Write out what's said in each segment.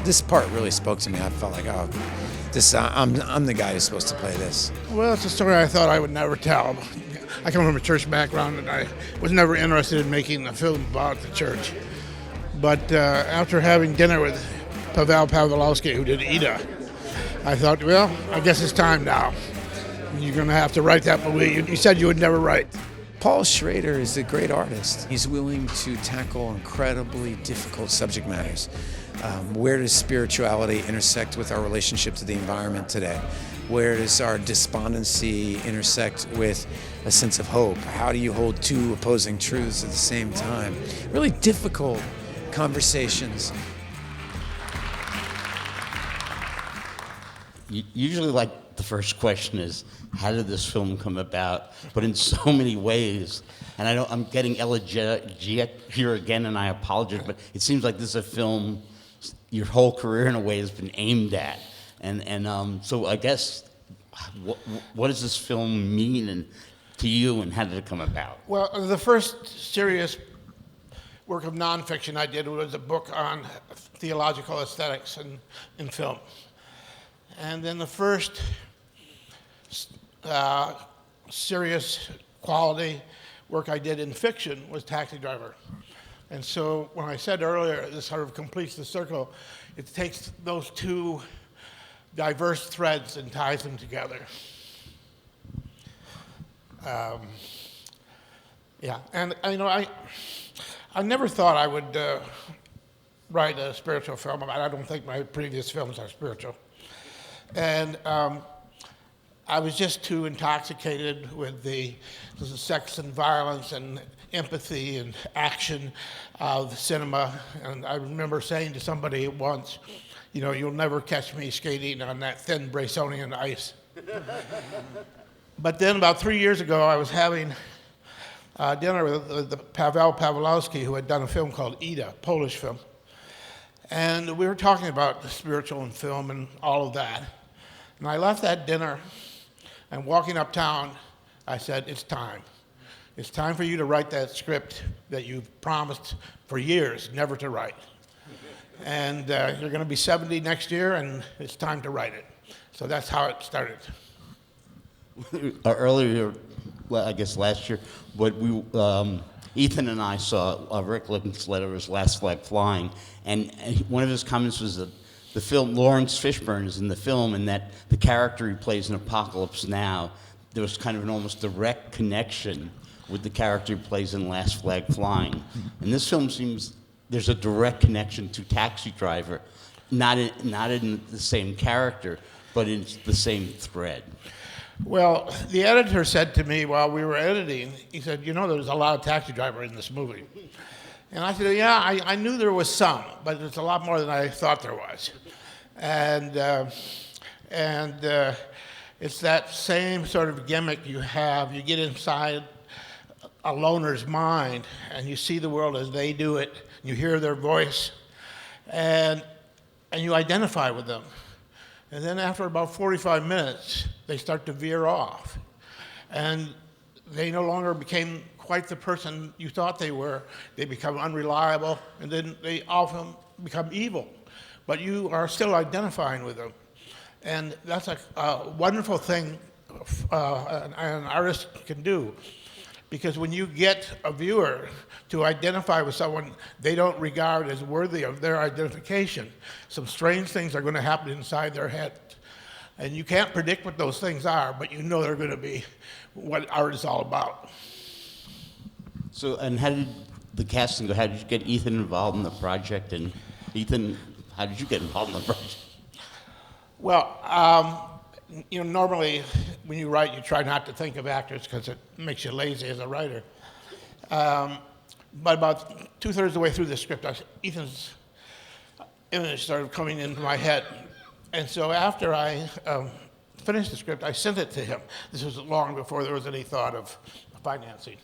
this part really spoke to me. I felt like, oh, I'm the guy who's supposed to play this. Well, it's a story I thought I would never tell. I come from a church background, and I was never interested in making a film about the church. But after having dinner with Pavel Pavlovsky, who did Ida, I thought, well, I guess it's time now. You're going to have to write that movie. You said you would never write. Paul Schrader is a great artist. He's willing to tackle incredibly difficult subject matters. Where does spirituality intersect with our relationship to the environment today? Where does our despondency intersect with a sense of hope? How do you hold two opposing truths at the same time? Really difficult conversations. Usually, like, the first question is, how did this film come about? But in so many ways, and I'm getting elegiac here again, and I apologize, but it seems like this is a film your whole career in a way has been aimed at. And so I guess, what does this film mean to you, and how did it come about? Well, the first serious work of nonfiction I did was a book on theological aesthetics in film. And then the first serious quality work I did in fiction was Taxi Driver. And so when I said earlier, this sort of completes the circle, it takes those two diverse threads and ties them together. Yeah, and I never thought I would write a spiritual film. I don't think my previous films are spiritual. And I was just too intoxicated with the sex and violence and empathy and action of cinema. And I remember saying to somebody once, you'll never catch me skating on that thin Braconian ice. But then about 3 years ago, I was having dinner with Pavel Pavlovsky, who had done a film called Ida, Polish film. And we were talking about the spiritual in film and all of that. And I left that dinner, and walking uptown, I said, it's time. It's time for you to write that script that you've promised for years never to write. And you're going to be 70 next year, and it's time to write it. So that's how it started. Earlier, well, I guess last year, Ethan and I saw Rick Linklater's Last Flag Flying, and one of his comments was that the film, Lawrence Fishburne is in the film, and that the character he plays in Apocalypse Now, there was kind of an almost direct connection with the character he plays in Last Flag Flying. And this film seems there's a direct connection to Taxi Driver, not in the same character, but in the same thread. Well, the editor said to me while we were editing, he said, there's a lot of Taxi Driver in this movie. And I said, yeah, I knew there was some, but it's a lot more than I thought there was. And it's that same sort of gimmick you have. You get inside a loner's mind, and you see the world as they do it. You hear their voice, and you identify with them. And then after about 45 minutes, they start to veer off. And they no longer became quite the person you thought they were. They become unreliable, and then they often become evil. But you are still identifying with them. And that's a wonderful thing an artist can do. Because when you get a viewer to identify with someone they don't regard as worthy of their identification, some strange things are going to happen inside their head. And you can't predict what those things are, but you know they're going to be what art is all about. So, and how did the casting go? How did you get Ethan involved in the project? And Ethan, how did you get involved in the project? Well, normally when you write, you try not to think of actors because it makes you lazy as a writer. But about 2/3 of the way through the script, Ethan's image started coming into my head. And so after I finished the script, I sent it to him. This was long before there was any thought of financing.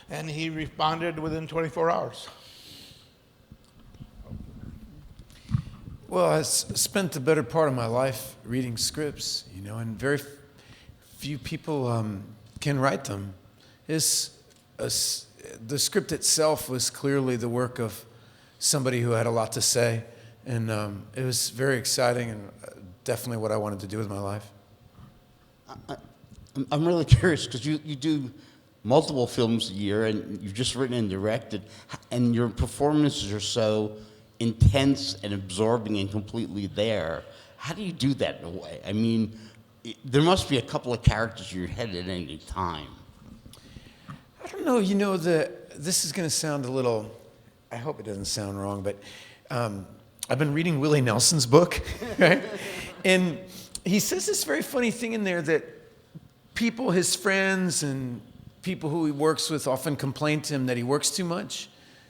And he responded within 24 hours. Well, I spent the better part of my life reading scripts, and very few people can write them. The script itself was clearly the work of somebody who had a lot to say And it was very exciting and definitely what I wanted to do with my life. I'm really curious because you do multiple films a year, and you've just written and directed, and your performances are so intense and absorbing and completely there. How do you do that in a way? I mean, there must be a couple of characters in your head at any time. I don't know, this is going to sound a little, I hope it doesn't sound wrong, but I've been reading Willie Nelson's book, right? And he says this very funny thing in there that people, his friends and people who he works with often complain to him that he works too much,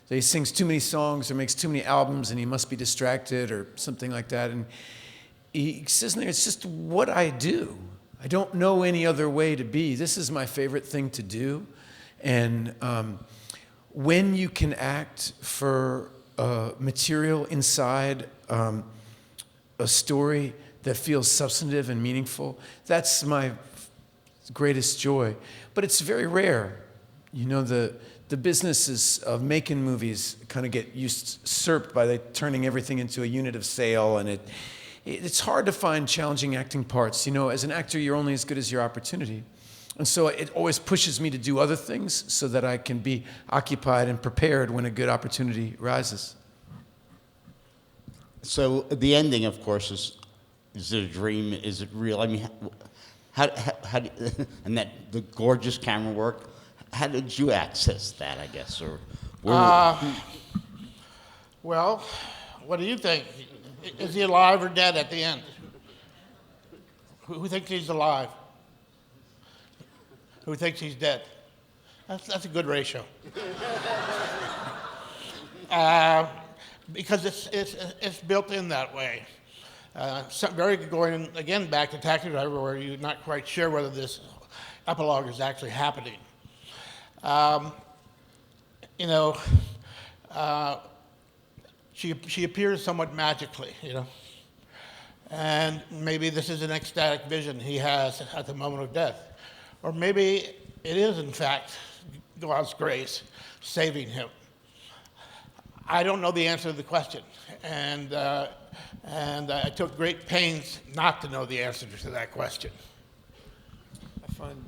that he sings too many songs or makes too many albums and he must be distracted or something like that. And he says in there, it's just what I do. I don't know any other way to be. This is my favorite thing to do. And when you can act for material inside a story that feels substantive and meaningful, that's my greatest joy. But it's very rare. The businesses of making movies kind of get usurped by turning everything into a unit of sale, and it's hard to find challenging acting parts. As an actor, you're only as good as your opportunity. And so it always pushes me to do other things so that I can be occupied and prepared when a good opportunity rises. So the ending, of course, is it a dream? Is it real? I mean, how do and that the gorgeous camera work, how did you access that, I guess? Or well, what do you think? Is he alive or dead at the end? Who thinks he's alive? Who thinks he's dead? That's a good ratio. Because it's built in that way. Going again back to Taxi Driver, where you're not quite sure whether this epilogue is actually happening. She appears somewhat magically, and maybe this is an ecstatic vision he has at the moment of death. Or maybe it is, in fact, God's grace saving him. I don't know the answer to the question, and I took great pains not to know the answer to that question. I find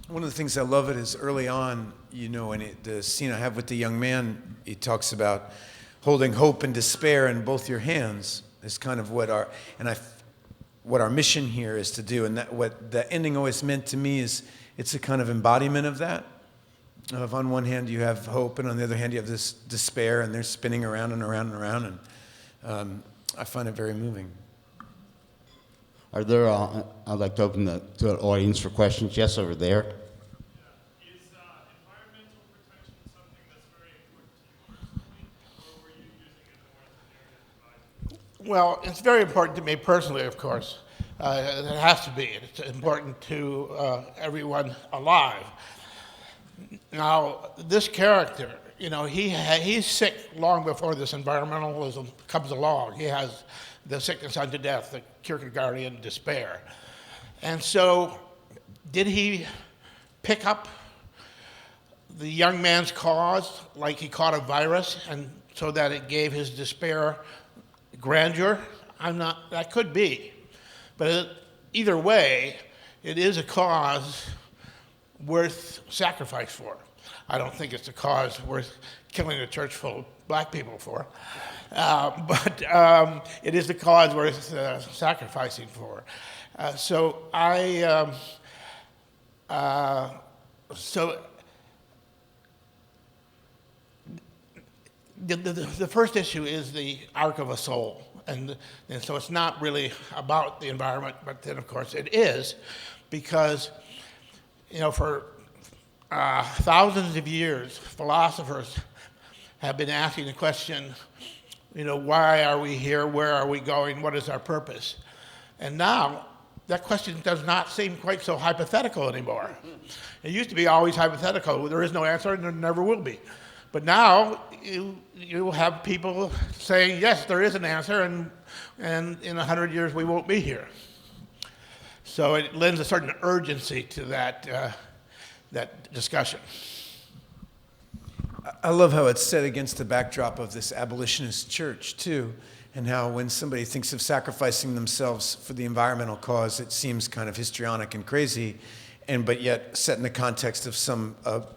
one of the things I love it is early on, and the scene I have with the young man, he talks about holding hope and despair in both your hands is kind of what our mission here is to do, and that what the ending always meant to me is it's a kind of embodiment of that. Of on one hand you have hope, and on the other hand you have this despair, and they're spinning around and around and around, and I find it very moving. Are there? I'd like to open to the audience for questions. Yes, over there. Is environmental protection something that's very important to you personally, or were you using it more as a narrative device? Well, it's very important to me personally, of course. It has to be. It's important to everyone alive. Now, this character, he's sick long before this environmentalism comes along. He has the sickness unto death, the Kierkegaardian despair. And so, did he pick up the young man's cause like he caught a virus, and so that it gave his despair grandeur? That could be. But either way, it is a cause worth sacrifice for. I don't think it's a cause worth killing a church full of black people for, but it is a cause worth sacrificing for. The first issue is the arc of a soul, and so it's not really about the environment, but then of course it is, because for thousands of years, philosophers have been asking the question, why are we here? Where are we going? What is our purpose? And now, that question does not seem quite so hypothetical anymore. It used to be always hypothetical. There is no answer, and there never will be. But now, you have people saying, yes, there is an answer, and in 100 years we won't be here. So it lends a certain urgency to that discussion. I love how it's set against the backdrop of this abolitionist church, too. and how when somebody thinks of sacrificing themselves for the environmental cause, it seems kind of histrionic and crazy, but yet set in the context of some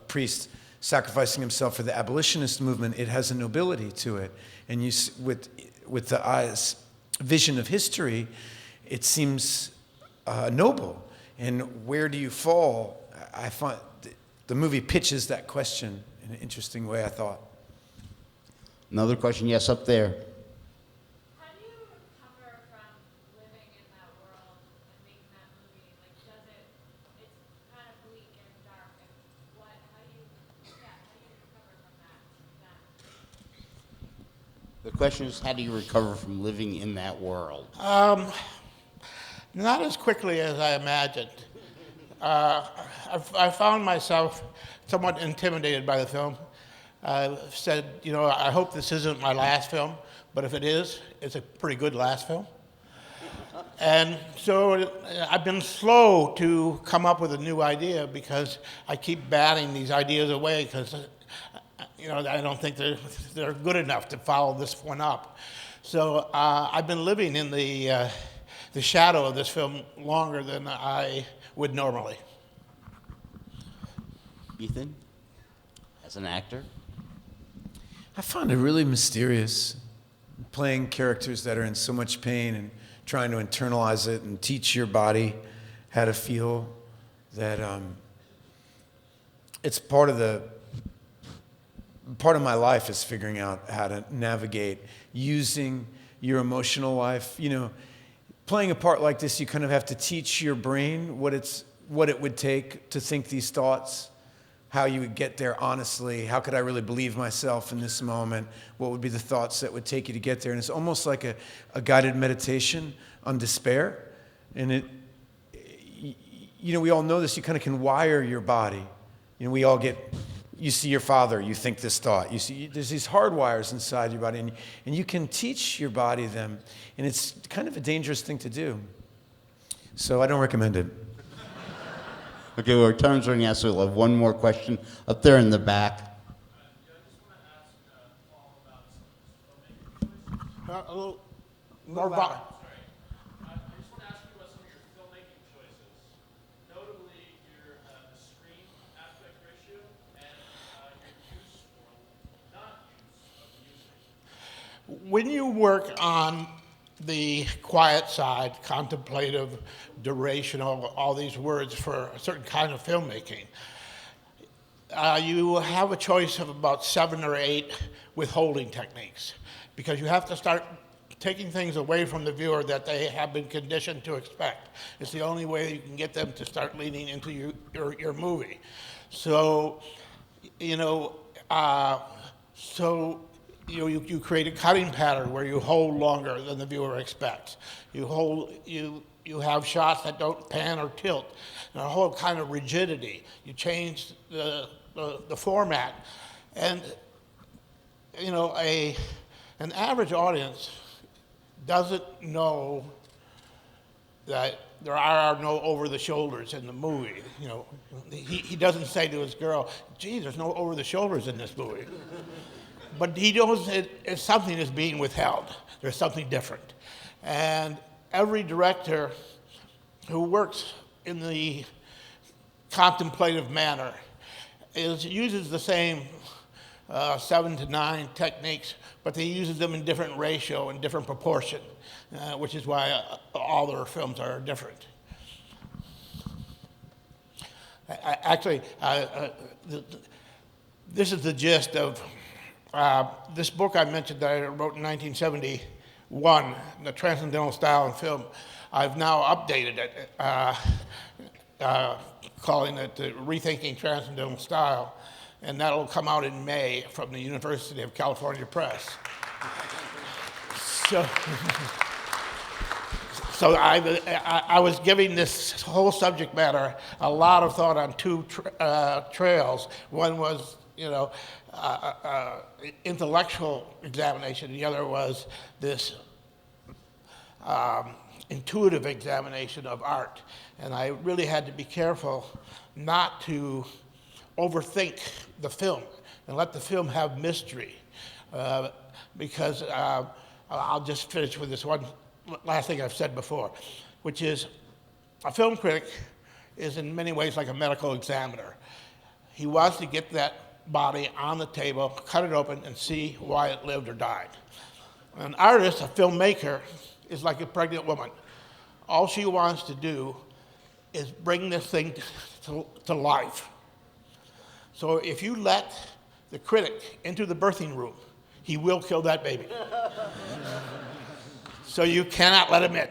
priest sacrificing himself for the abolitionist movement, it has a nobility to it. And with the eyes vision of history, it seems noble. And where do you fall? I find the movie pitches that question in an interesting way, I thought. Another question, yes, up there. How do you recover from living in that world and making that movie? Like, it's kind of bleak and dark, and how do you recover from that? The question is, how do you recover from living in that world? Not as quickly as I imagined. I found myself somewhat intimidated by the film. I said, I hope this isn't my last film, but if it is, it's a pretty good last film. And so I've been slow to come up with a new idea because I keep batting these ideas away because, I don't think they're good enough to follow this one up. So I've been living in the shadow of this film longer than I would normally. Ethan, as an actor? I find it really mysterious, playing characters that are in so much pain and trying to internalize it and teach your body how to feel. That it's part of my life is figuring out how to navigate using your emotional life. Playing a part like this, you kind of have to teach your brain what it would take to think these thoughts, how you would get there honestly, how could I really believe myself in this moment, what would be the thoughts that would take you to get there. And it's almost like a guided meditation on despair. And we all know this, you kind of can wire your body. You see your father, you think this thought. There's these hard wires inside your body, and you can teach your body them. And it's kind of a dangerous thing to do. So I don't recommend it. Okay, well, our time's running out, so we'll have one more question up there in the back. I just want to ask Paul about some filmmaking choices. A little Sorry. more I just want to ask you about some of your filmmaking choices, notably your the screen aspect ratio and your use or not use of music. When you work on the quiet side, contemplative, durational, all these words for a certain kind of filmmaking, you have a choice of about 7 or 8 withholding techniques, because you have to start taking things away from the viewer that they have been conditioned to expect. It's the only way you can get them to start leaning into your movie. So, you create a cutting pattern where you hold longer than the viewer expects. You have shots that don't pan or tilt, and a whole kind of rigidity. You change the format, and an average audience doesn't know that there are no over-the-shoulders in the movie. He doesn't say to his girl, "Gee, there's no over-the-shoulders in this movie." But he knows that something is being withheld. There's something different. And every director who works in the contemplative manner uses the same 7 to 9 techniques, but they use them in different ratio and different proportion, which is why all their films are different. This is the gist of this book I mentioned that I wrote in 1971, The Transcendental Style in Film. I've now updated it, calling it Rethinking Transcendental Style, and that'll come out in May from the University of California Press. So I was giving this whole subject matter a lot of thought on 2 trails. One was, intellectual examination. The other was this intuitive examination of art. And I really had to be careful not to overthink the film and let the film have mystery, because I'll just finish with this one last thing I've said before, which is a film critic is in many ways like a medical examiner. He wants to get that body on the table, cut it open, and see why it lived or died. An artist, a filmmaker, is like a pregnant woman. All she wants to do is bring this thing to life. So if you let the critic into the birthing room, he will kill that baby. So you cannot let him in.